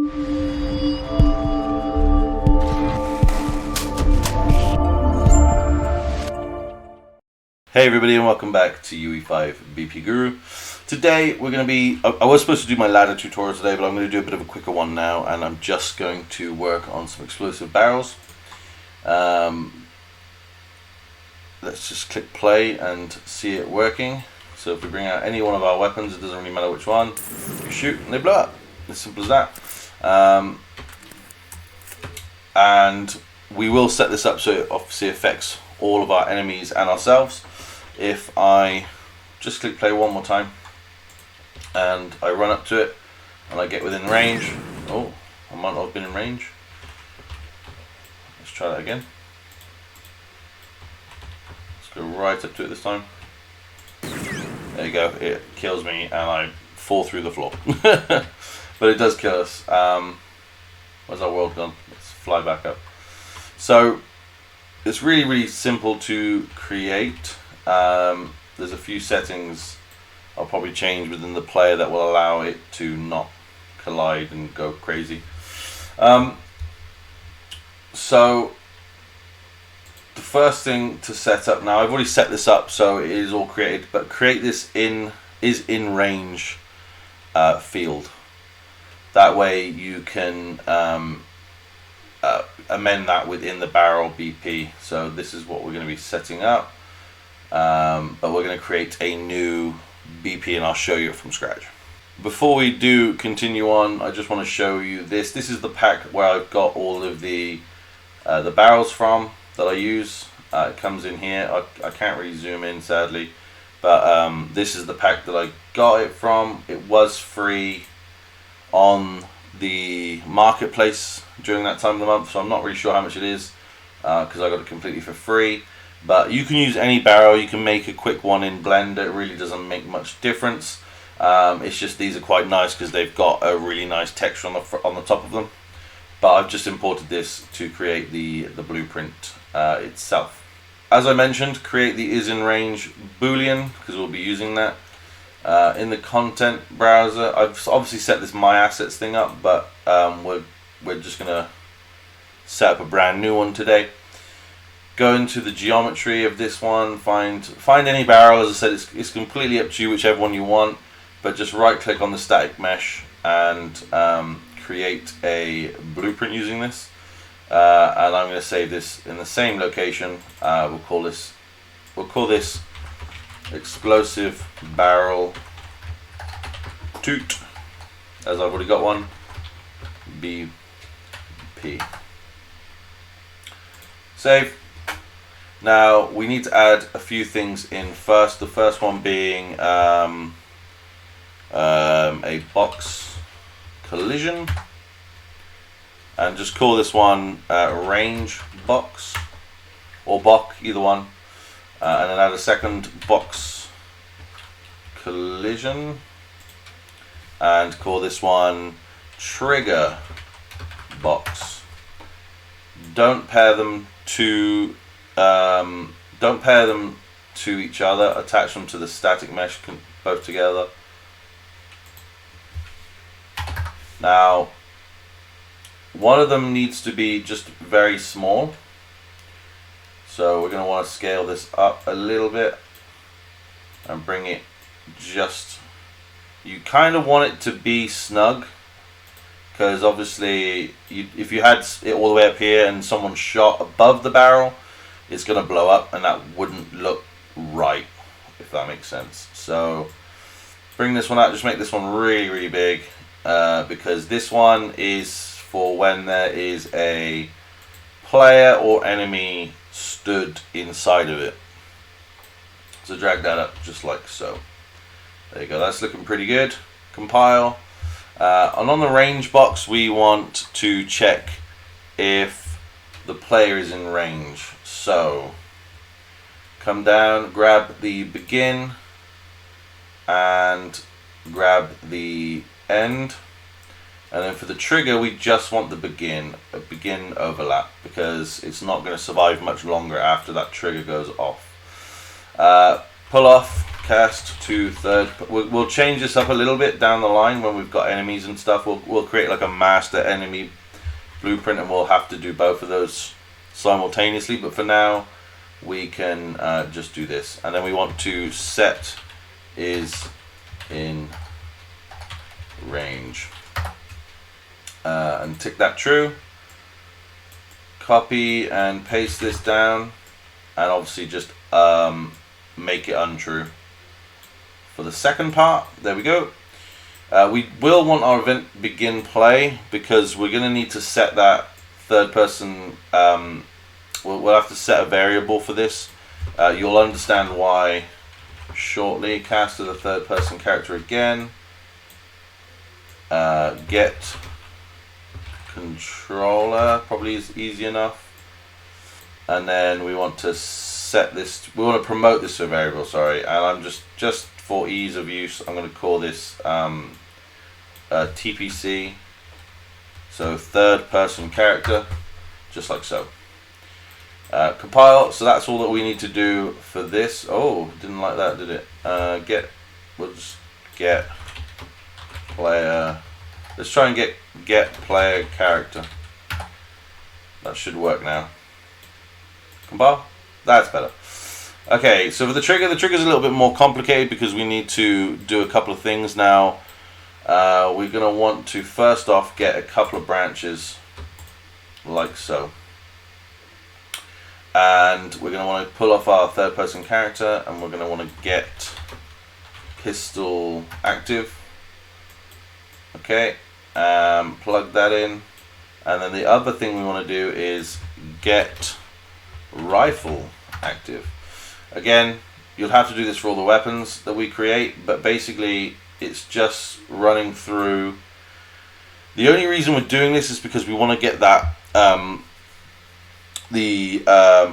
Hey everybody, and welcome back to UE5 BP Guru. Today we're going to be, I was supposed to do my ladder tutorial today, but I'm going to do a bit of a quicker one now, and I'm just going to work on some explosive barrels. Let's just click play and see it working. So if we bring out any one of our weapons, it doesn't really matter which one, you shoot and they blow up. As simple as that. And we will set this up so it obviously affects all of our enemies and ourselves. If I just click play one more time and I run up to it and I get within range, oh, I might not have been in range. Let's try that again. Let's go right up to it this time. There you go, it kills me and I fall through the floor. But it does kill us. Where's our world gone? Let's fly back up. So it's really simple to create. There's a few settings I'll probably change within the player that will allow it to not collide and go crazy. So the first thing to set up now, I've already set this up so it is all created, but create this in range field. That way you can amend that within the barrel BP. So this is what we're going to be setting up, but we're going to create a new BP and I'll show you it from scratch. Before we do continue on, I just want to show you this. This is the pack where I've got all of the barrels from that I use. It comes in here. I can't really zoom in sadly, but this is the pack that I got it from. It was free on the marketplace during that time of the month, so I'm not really sure how much it is because I got it completely for free. But you can use any barrel. You can make a quick one in Blender. It really doesn't make much difference. It's just these are quite nice because they've got a really nice texture on the top of them. But I've just imported this to create the blueprint itself. As I mentioned, create the is in range boolean because we'll be using that. In the content browser, I've obviously set this my assets thing up, but we're just gonna set up a brand new one today. Go into the geometry of this one, find any barrel. As I said, it's completely up to you, whichever one you want, but just right click on the static mesh and create a blueprint using this. And I'm going to save this in the same location. We'll call this explosive barrel toot, as I've already got one, BP. Save. Now we need to add a few things in first. The first one being a box collision, and just call this one range box or box, either one. And then add a second box collision and call this one trigger box. Don't pair them to each other. Attach them to the static mesh both together. Now one of them needs to be just very small. So we're going to want to scale this up a little bit and bring it just, you kind of want it to be snug, because obviously if you had it all the way up here and someone shot above the barrel, it's going to blow up and that wouldn't look right, if that makes sense. So bring this one out, just make this one really big, because this one is for when there is a player or enemy stood inside of it. So drag that up just like so. There you go, that's looking pretty good. Compile. And on the range box we want to check if the player is in range. So come down, grab the begin and grab the end. And then for the trigger, we just want the begin overlap, because it's not going to survive much longer after that trigger goes off. Pull off, cast to third. We'll change this up a little bit down the line when we've got enemies and stuff. We'll create like a master enemy blueprint, and we'll have to do both of those simultaneously. But for now, we can just do this, and then we want to set is in range, and tick that true. Copy and paste this down, and obviously just make it untrue for the second part. There we go. We will want our event begin play, because we're going to need to set that third person. We'll have to set a variable for this. You'll understand why shortly. Cast to the third person character again. Get controller probably is easy enough, and then we want to set this. We want to promote this to a variable. Sorry, and I'm just for ease of use, I'm going to call this TPC. So third person character, just like so. Compile. So that's all that we need to do for this. Oh, didn't like that, did it? We'll just get player. Let's try and get player character. That should work now. Compile. That's better. Okay, so for the trigger's a little bit more complicated, because we need to do a couple of things now. We're going to want to first off get a couple of branches like so. And we're going to want to pull off our third person character, and we're going to want to get pistol active. Okay, plug that in, and then the other thing we want to do is get rifle active. Again, you'll have to do this for all the weapons that we create, but basically it's just running through. The only reason we're doing this is because we want to get that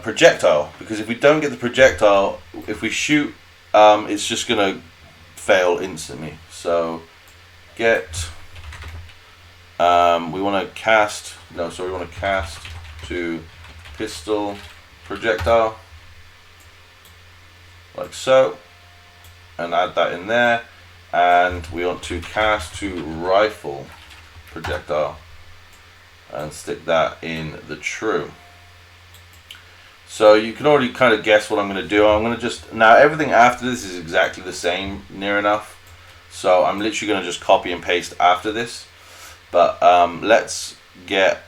projectile, because if we don't get the projectile, if we shoot, it's just gonna fail instantly. So get we want to cast to pistol projectile like so, and add that in there, and we want to cast to rifle projectile and stick that in the true. So you can already kind of guess what I'm going to do. I'm going to just, now everything after this is exactly the same, near enough. So I'm literally going to just copy and paste after this. But let's get,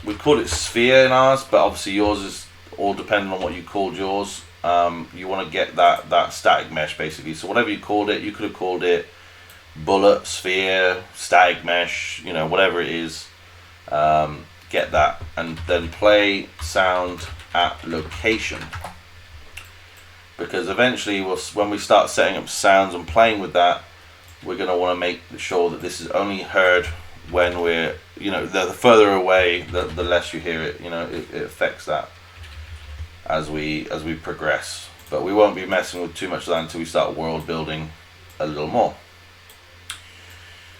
we called it sphere in ours, but obviously yours is all dependent on what you called yours. You want to get that static mesh basically. So whatever you called it, you could have called it bullet, sphere, static mesh, whatever it is. Get that, and then play sound at location, because eventually when we start setting up sounds and playing with that, we're going to want to make sure that this is only heard when we're, the further away, the less you hear it. It affects that as we progress, but we won't be messing with too much of that until we start world building a little more.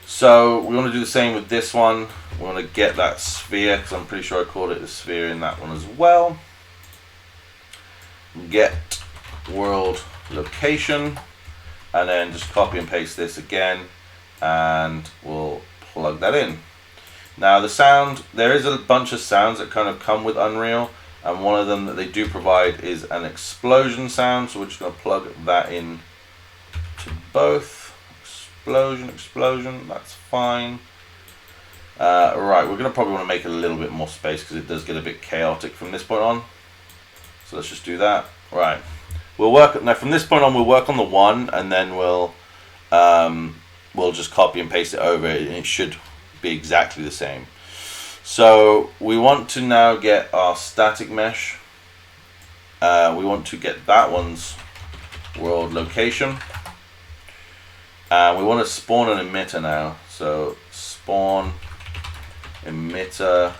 So we want to do the same with this one. We want to get that sphere, because I'm pretty sure I called it the sphere in that one as well. Get world location, and then just copy and paste this again, and we'll plug that in. Now the sound, there is a bunch of sounds that kind of come with Unreal, and one of them that they do provide is an explosion sound, so we're just going to plug that in to both. Explosion, that's fine. Right, we're going to probably want to make it a little bit more space, because it does get a bit chaotic from this point on. So let's just do that. Right, we'll work now from this point on. We'll work on the one, and then we'll just copy and paste it over, and it should be exactly the same. So we want to now get our static mesh. We want to get that one's world location. We want to spawn an emitter now, so spawn emitter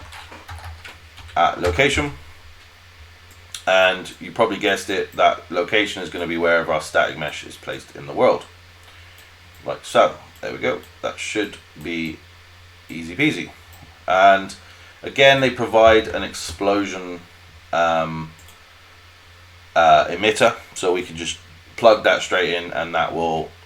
at location, and you probably guessed it, that location is going to be wherever our static mesh is placed in the world, like so. There we go. That should be easy peasy. And again, they provide an explosion emitter, so we can just plug that straight in, and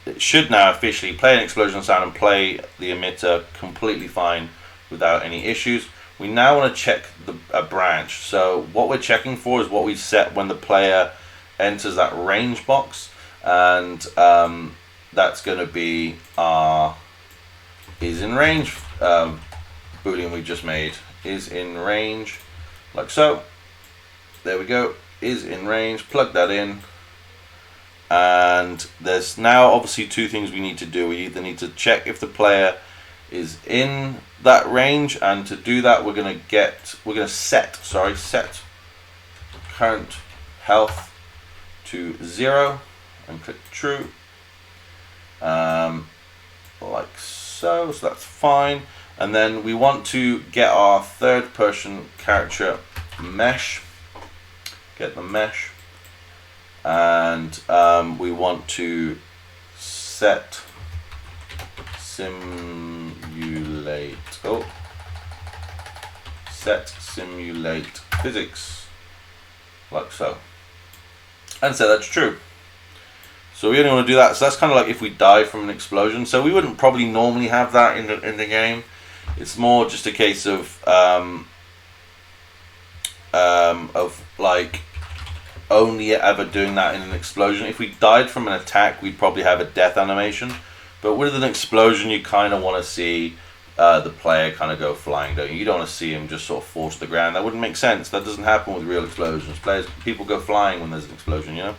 it should now officially play an explosion sound and play the emitter completely fine without any issues. We now want to check a branch. So what we're checking for is what we set when the player enters that range box, and that's going to be our is in range boolean we just made. Is in range, like so. There we go. Is in range. Plug that in. And there's now obviously two things we need to do. We either need to check if the player is in that range, and to do that we're going to set current health to 0 and click true, like so. So that's fine. And then we want to get our third person character mesh. Get the mesh. And we want to set simulate physics, like so, and so that's true. So we only want to do that. So that's kind of like if we die from an explosion. So we wouldn't probably normally have that in the game. It's more just a case of like only ever doing that in an explosion. If we died from an attack, we'd probably have a death animation. But with an explosion, you kind of want to see the player kind of go flying, don't you? You don't want to see him just sort of fall to the ground. That wouldn't make sense. That doesn't happen with real explosions. People go flying when there's an explosion, you know?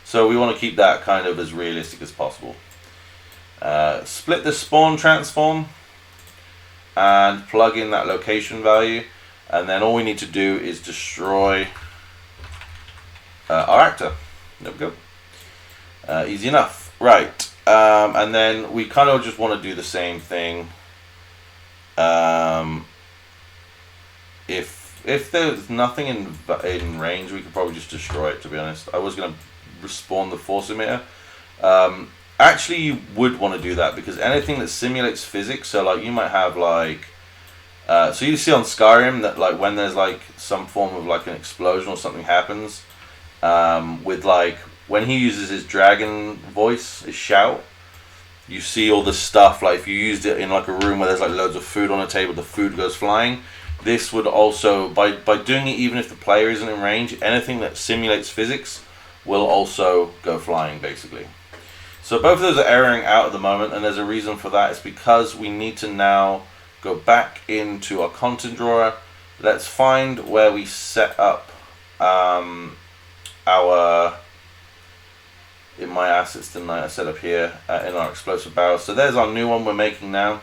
So we want to keep that kind of as realistic as possible. Split the spawn transform and plug in that location value. And then all we need to do is destroy our actor. There we go. Easy enough. Right. And then we kind of just want to do the same thing. If there's nothing in range, we could probably just destroy it, to be honest. I was going to respawn the force emitter. Actually, you would want to do that, because anything that simulates physics, so like you might have like so you see on Skyrim that like when there's like some form of like an explosion or something happens, with like when he uses his dragon voice, his shout, you see all the stuff. Like if you used it in like a room where there's like loads of food on a table, the food goes flying. This would also, by doing it even if the player isn't in range, anything that simulates physics will also go flying, basically. So both of those are erroring out at the moment, and there's a reason for that. It's because we need to now go back into our content drawer. Let's find where we set up our, in my assets tonight, I set up here in our explosive barrel. So there's our new one we're making now.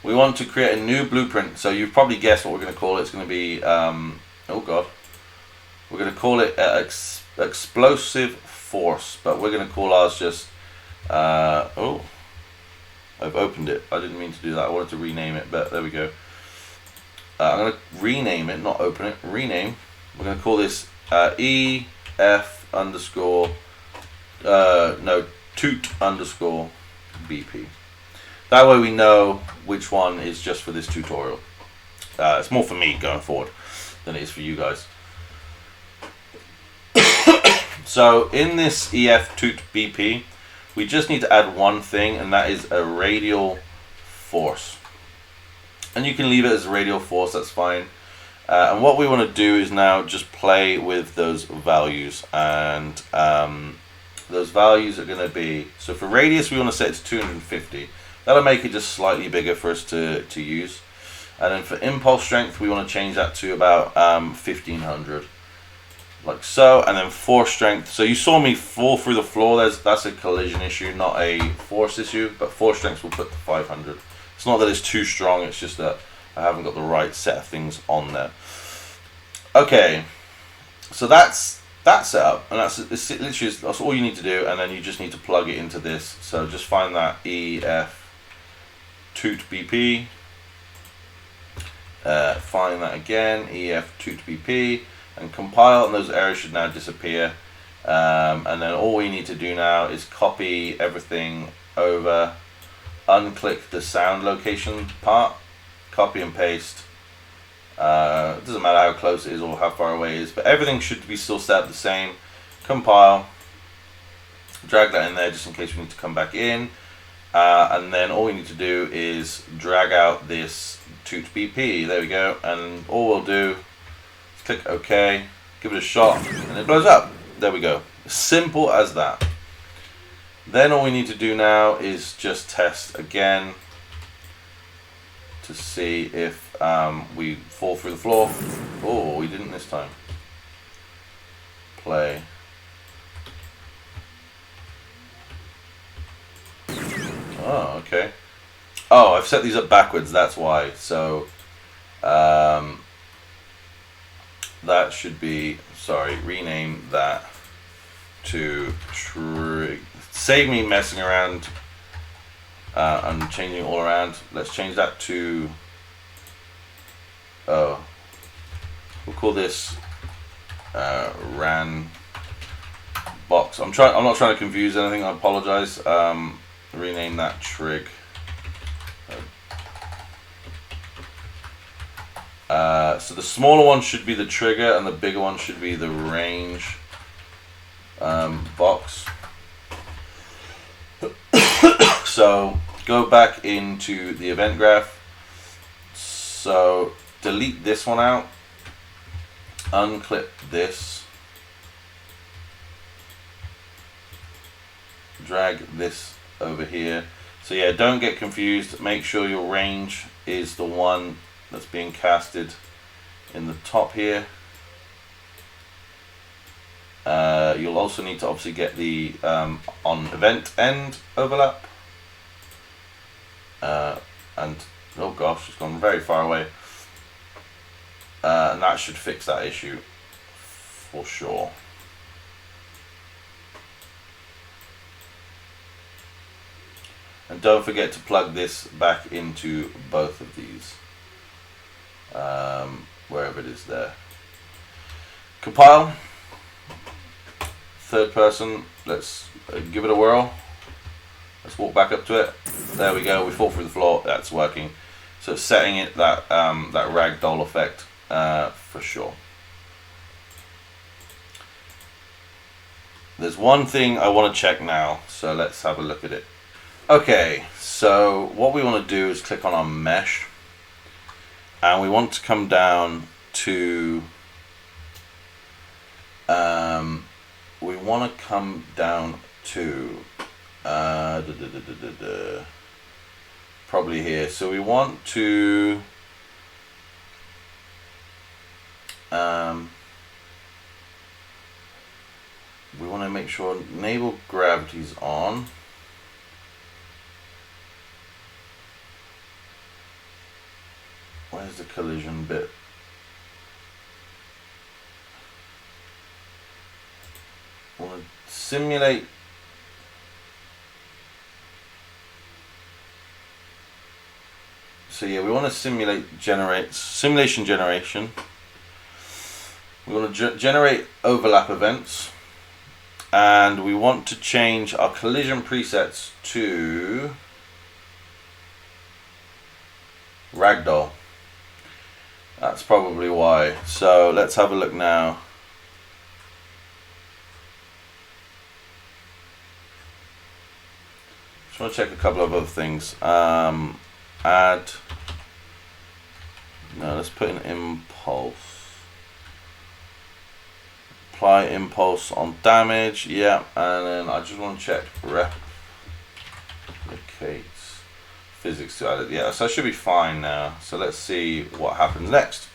We want to create a new blueprint. So you've probably guessed what we're going to call it. It's going to be, oh god, we're going to call it explosive force, but we're going to call ours just, oh, I've opened it. I didn't mean to do that. I wanted to rename it, but there we go. I'm going to rename it, not open it, rename. We're going to call this EF underscore, toot underscore BP. That way we know which one is just for this tutorial. It's more for me going forward than it is for you guys. So in this EF toot BP, we just need to add one thing, and that is a radial force. And you can leave it as a radial force, that's fine. And what we want to do is now just play with those values. And those values are going to be, so for radius we want to set it to 250. That'll make it just slightly bigger for us to use. And then for impulse strength, we want to change that to about 1500. Like so. And then force strength. So you saw me fall through the floor. That's a collision issue, not a force issue. But force strength we'll put to 500. It's not that it's too strong, it's just that I haven't got the right set of things on there. Okay. So that's set up. And it's literally, that's all you need to do. And then you just need to plug it into this. So just find that EF toot BP. Find that again, EF toot BP, and compile, and those errors should now disappear. And then all we need to do now is copy everything over, unclick the sound location part, copy and paste. It doesn't matter how close it is or how far away it is, but everything should be still set up the same. Compile, Drag that in there just in case we need to come back in. And then all we need to do is drag out this toot BP. There we go. And all we'll do is click OK, give it a shot, and it blows up. There we go. Simple as that. Then all we need to do now is just test again to see if we fall through the floor. Oh, we didn't this time. Play. Oh, okay. Oh, I've set these up backwards, that's why. So, that should be, sorry, rename that to save me messing around and changing it all around. Let's change that to, we'll call this ran box. I'm not trying to confuse anything, I apologize. Rename that trig. So the smaller one should be the trigger and the bigger one should be the range box. So go back into the event graph. So delete this one out, unclip this, drag this over here. So yeah, don't get confused. Make sure your range is the one that's being casted in the top here. You'll also need to obviously get the on event end overlap. And oh gosh, it's gone very far away. And that should fix that issue for sure. And don't forget to plug this back into both of these, wherever it is there. Compile, third person, let's give it a whirl. Let's walk back up to it. There we go, we fall through the floor, that's working. So it's setting it that ragdoll effect for sure. There's one thing I want to check now, so let's have a look at it. Okay, so what we want to do is click on our mesh, and we want to come down to probably here. So we want to make sure enable gravity's on. Where's the collision bit? I want to simulate. So yeah, we want to simulation generation. We want to generate overlap events, and we want to change our collision presets to ragdoll. That's probably why. So let's have a look now. Just want to check a couple of other things. Add. No, let's put an impulse. Apply impulse on damage. Yeah, and then I just want to check replicates physics to add it. Yeah, so I should be fine now. So let's see what happens next.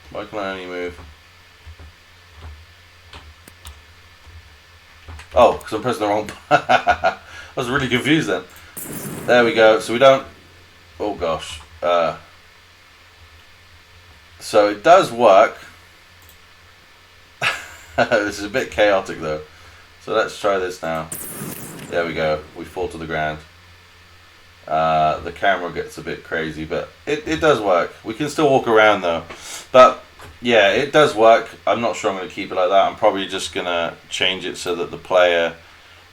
Why can I only move? Oh, because I'm pressing the wrong button. I was really confused then. There we go. So we don't. Oh gosh. So it does work. This is a bit chaotic though. So let's try this now. There we go. We fall to the ground. The camera gets a bit crazy, but it does work. We can still walk around though. But yeah, it does work. I'm not sure I'm going to keep it like that. I'm probably just going to change it so that the player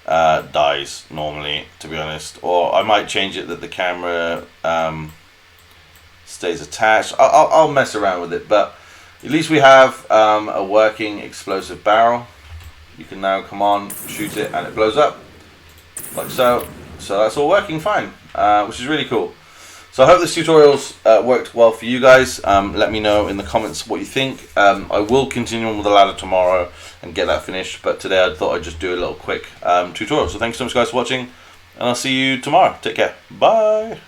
dies normally, to be honest. Or I might change it that the camera stays attached. I'll mess around with it, but at least we have a working explosive barrel. You can now come on, shoot it, and it blows up like so. So that's all working fine, which is really cool. So I hope this tutorial's worked well for you guys. Let me know in the comments what you think. I will continue on with the ladder tomorrow and get that finished, but today I thought I'd just do a little quick tutorial. So thanks so much guys for watching, and I'll see you tomorrow. Take care. Bye.